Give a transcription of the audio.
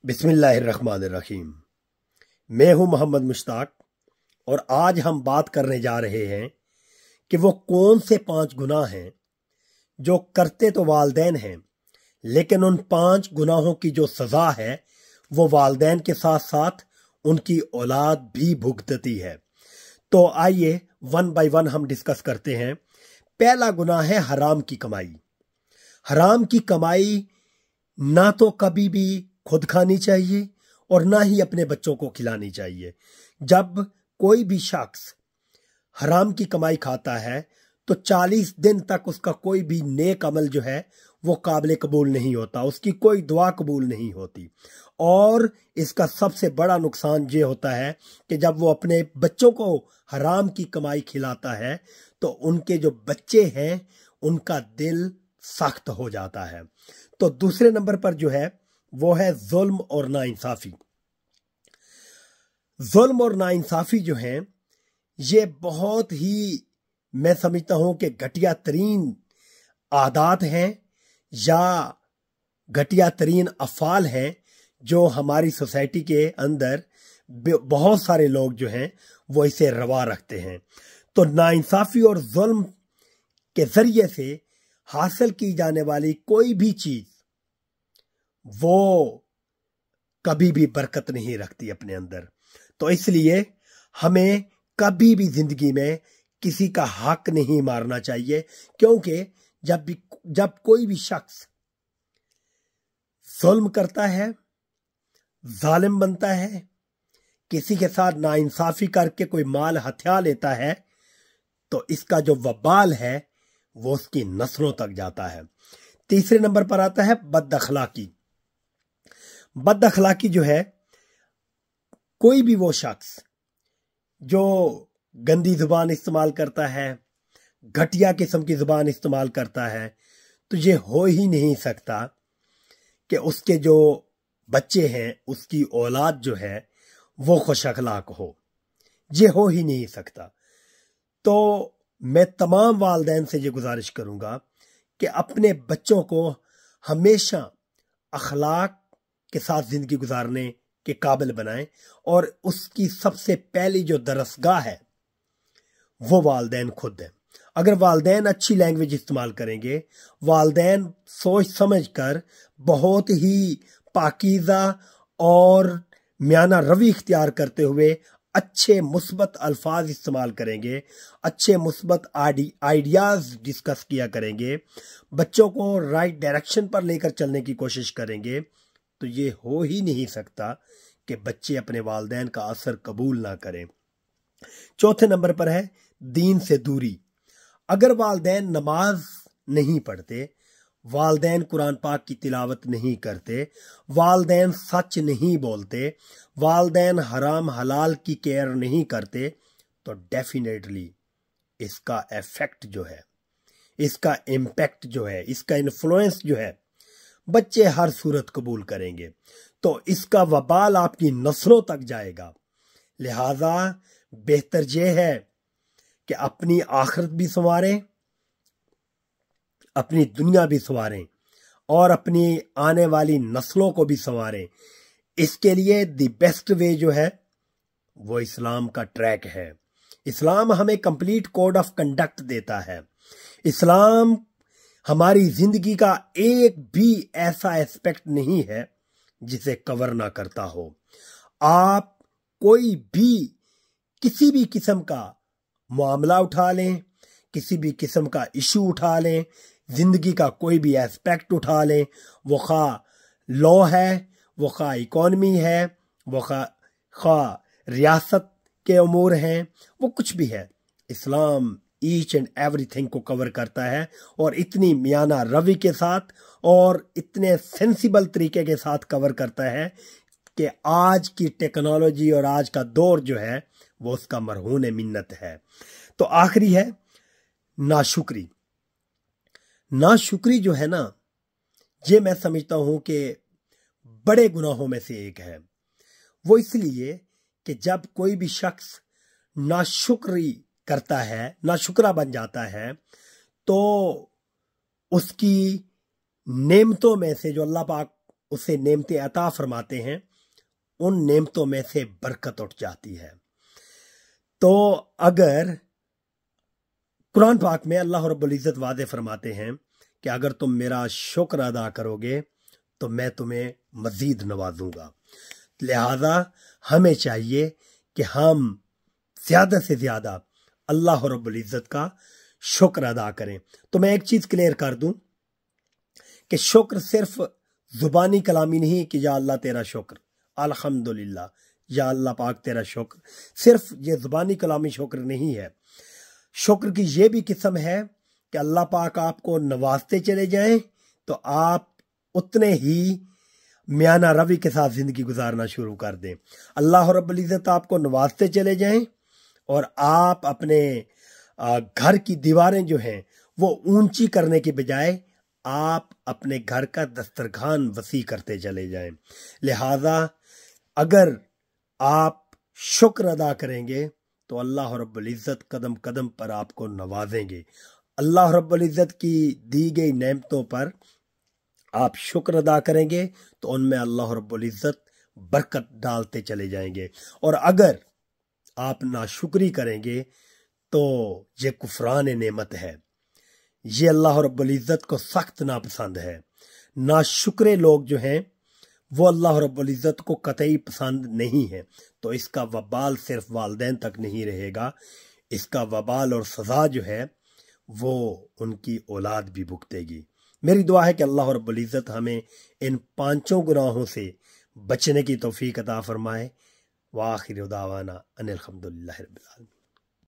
बिस्मिल्लाहिर्रहमानिर्रहीम। मैं हूं मोहम्मद मुश्ताक और आज हम बात करने जा रहे हैं कि वो कौन से 5 गुनाह हैं जो करते तो वालदैन हैं, लेकिन उन 5 गुनाहों की जो सज़ा है वो वालदैन के साथ साथ उनकी औलाद भी भुगतती है। तो आइए वन बाय वन हम डिस्कस करते हैं। पहला गुनाह है हराम की कमाई। हराम की कमाई ना तो कभी भी खुद खानी चाहिए और ना ही अपने बच्चों को खिलानी चाहिए। जब कोई भी शख्स हराम की कमाई खाता है तो 40 दिन तक उसका कोई भी नेक अमल जो है वो काबिल कबूल नहीं होता, उसकी कोई दुआ कबूल नहीं होती। और इसका सबसे बड़ा नुकसान ये होता है कि जब वो अपने बच्चों को हराम की कमाई खिलाता है तो उनके जो बच्चे हैं उनका दिल सख्त हो जाता है। तो दूसरे नंबर पर जो है वो है जुल्म और नाइंसाफी। जुल्म और नाइंसाफी जो है ये बहुत ही, मैं समझता हूं कि घटिया तरीन आदात हैं या घटिया तरीन अफ़ाल हैं जो हमारी सोसाइटी के अंदर बहुत सारे लोग जो हैं वो इसे रवा रखते हैं। तो नाइंसाफी और जुल्म के जरिए से हासिल की जाने वाली कोई भी चीज वो कभी भी बरकत नहीं रखती अपने अंदर। तो इसलिए हमें कभी भी जिंदगी में किसी का हक नहीं मारना चाहिए, क्योंकि जब कोई भी शख्स जुल्म करता है, जालिम बनता है, किसी के साथ नाइंसाफी करके कोई माल हथिया लेता है, तो इसका जो वबाल है वो उसकी नस्लों तक जाता है। तीसरे नंबर पर आता है बदअखलाकी। बदअखलाकी जो है, कोई भी वो शख्स जो गंदी जुबान इस्तेमाल करता है, घटिया किस्म की जुबान इस्तेमाल करता है, तो ये हो ही नहीं सकता कि उसके जो बच्चे हैं, उसकी औलाद जो है वो खुश अखलाक हो। ये हो ही नहीं सकता। तो मैं तमाम वालिदैन से ये गुजारिश करूंगा कि अपने बच्चों को हमेशा अखलाक के साथ जिंदगी गुजारने के काबिल बनाएं, और उसकी सबसे पहली जो दरसगाह है वो वालिदैन खुद है। अगर वालिदैन अच्छी लैंग्वेज इस्तेमाल करेंगे, वालिदैन सोच समझ कर बहुत ही पाकीज़ा और म्याना रवि इख्तियार करते हुए अच्छे मुस्बत अल्फाज इस्तेमाल करेंगे, अच्छे मुस्बत आइडियाज डिस्कस किया करेंगे, बच्चों को राइट डायरेक्शन पर लेकर चलने की कोशिश करेंगे, तो ये हो ही नहीं सकता कि बच्चे अपने वालिदैन का असर कबूल ना करें। चौथे नंबर पर है दीन से दूरी। अगर वालिदैन नमाज नहीं पढ़ते, वालिदैन कुरान पाक की तिलावत नहीं करते, वालिदैन सच नहीं बोलते, वालिदैन हराम हलाल की केयर नहीं करते, तो डेफिनेटली इसका इफेक्ट जो है, इसका इम्पैक्ट जो है, इसका इन्फ्लुएंस जो है, बच्चे हर सूरत कबूल करेंगे। तो इसका वबाल आपकी नस्लों तक जाएगा। लिहाजा बेहतर यह है कि अपनी आखिरत भी संवारें, अपनी दुनिया भी संवारें और अपनी आने वाली नस्लों को भी संवारें। इसके लिए द बेस्ट वे जो है वो इस्लाम का ट्रैक है। इस्लाम हमें कंप्लीट कोड ऑफ कंडक्ट देता है। इस्लाम हमारी जिंदगी का एक भी ऐसा एस्पेक्ट नहीं है जिसे कवर ना करता हो। आप कोई भी किसी भी किस्म का मामला उठा लें, किसी भी किस्म का इशू उठा लें, जिंदगी का कोई भी एस्पेक्ट उठा लें, वो खा लॉ है, वो खा इकॉनमी है, वो खा रियासत के अमूर हैं, वो कुछ भी है, इस्लाम ईच एंड एवरीथिंग को कवर करता है। और इतनी मियाना रवि के साथ और इतने सेंसिबल तरीके के साथ कवर करता है कि आज की टेक्नोलॉजी और आज का दौर जो है वो उसका मरहून मिन्नत है। तो आखिरी है नाशुक्री। नाशुक्री जो है ना, ये मैं समझता हूं कि बड़े गुनाहों में से एक है। वो इसलिए कि जब कोई भी शख्स नाशुक्री करता है, नाशुक्रा बन जाता है, तो उसकी नेमतों में से जो अल्लाह पाक उसे नेमतें अता फरमाते हैं, उन नेमतों में से बरकत उठ जाती है। तो अगर कुरान पाक में अल्लाह रब्बुल इज़्ज़त वादे फरमाते हैं कि अगर तुम मेरा शुक्र अदा करोगे तो मैं तुम्हें मजीद नवाजूंगा, लिहाजा हमें चाहिए कि हम ज्यादा से ज्यादा अल्लाह रब्बुल इज़्ज़त का शुक्र अदा करें। तो मैं एक चीज क्लियर कर दूं कि शुक्र सिर्फ जुबानी कलामी नहीं कि या अल्लाह तेरा शुक्र, अल्हम्दुलिल्लाह, या अल्लाह पाक तेरा शुक्र, सिर्फ ये जुबानी कलामी शुक्र नहीं है। शुक्र की ये भी किस्म है कि अल्लाह पाक आपको नवाजते चले जाएं तो आप उतने ही मियाना रवि के साथ जिंदगी गुजारना शुरू कर दें। अल्लाह रब्बुल इज़्ज़त आपको नवाजते चले जाएं और आप अपने घर की दीवारें जो हैं वो ऊंची करने के बजाय आप अपने घर का दस्तरखान वसी करते चले जाएं। लिहाजा अगर आप शुक्र अदा करेंगे तो अल्लाह रब्बुल इज़्ज़त कदम कदम पर आपको नवाजेंगे। अल्लाह रब्बुल इज़्ज़त की दी गई नेमतों पर आप शुक्र अदा करेंगे तो उनमें अल्लाह रब्बुल इज़्ज़त बरकत डालते चले जाएंगे, और अगर आप नाशुक्री करेंगे तो ये कुफरान नेमत है, ये अल्लाह रब्बुल इज़्ज़त को सख्त नापसंद है। नाशुक्रे लोग जो हैं वो अल्लाह रब्बुल इज़्ज़त को कतई पसंद नहीं है। तो इसका वबाल सिर्फ वालिदैन तक नहीं रहेगा, इसका वबाल और सज़ा जो है वो उनकी औलाद भी भुगतेगी। मेरी दुआ है कि अल्लाह रब्बुल इज़्ज़त हमें इन 5 गुनाहों से बचने की तौफीक अता फरमाए। व आखिर दावाना अनिल हम्दुलिल्लाहि रब्बिल आलमीन।